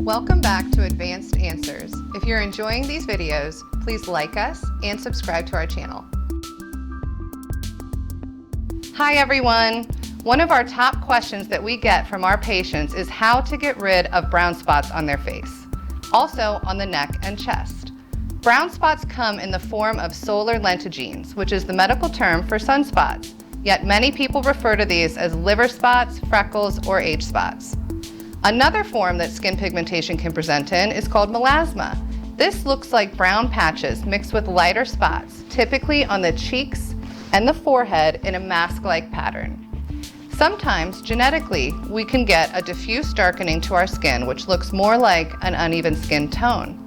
Welcome back to Advanced Answers. If you're enjoying these videos, please like us and subscribe to our channel. Hi everyone! One of our top questions that we get from our patients is how to get rid of brown spots on their face, also on the neck and chest. Brown spots come in the form of solar lentigines, which is the medical term for sunspots, yet many people refer to these as liver spots, freckles, or age spots. Another form that skin pigmentation can present in is called melasma. This looks like brown patches mixed with lighter spots, typically on the cheeks and the forehead in a mask-like pattern. Sometimes, genetically, we can get a diffuse darkening to our skin, which looks more like an uneven skin tone.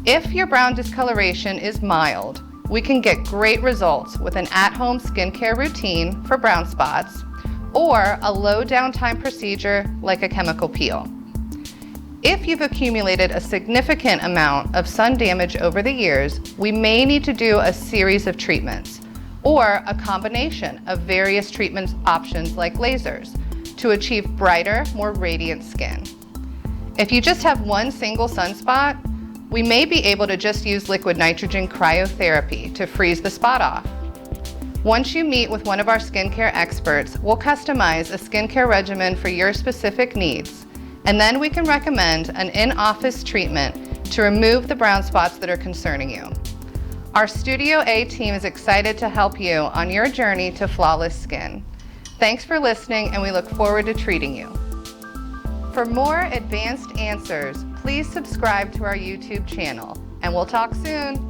If your brown discoloration is mild, we can get great results with an at-home skincare routine for brown spots, or a low downtime procedure like a chemical peel. If you've accumulated a significant amount of sun damage over the years, we may need to do a series of treatments or a combination of various treatment options like lasers to achieve brighter, more radiant skin. If you just have one single sunspot, we may be able to just use liquid nitrogen cryotherapy to freeze the spot off. Once you meet with one of our skincare experts, we'll customize a skincare regimen for your specific needs, and then we can recommend an in-office treatment to remove the brown spots that are concerning you. Our Studio A team is excited to help you on your journey to flawless skin. Thanks for listening, and we look forward to treating you. For more advanced answers, please subscribe to our YouTube channel, and we'll talk soon.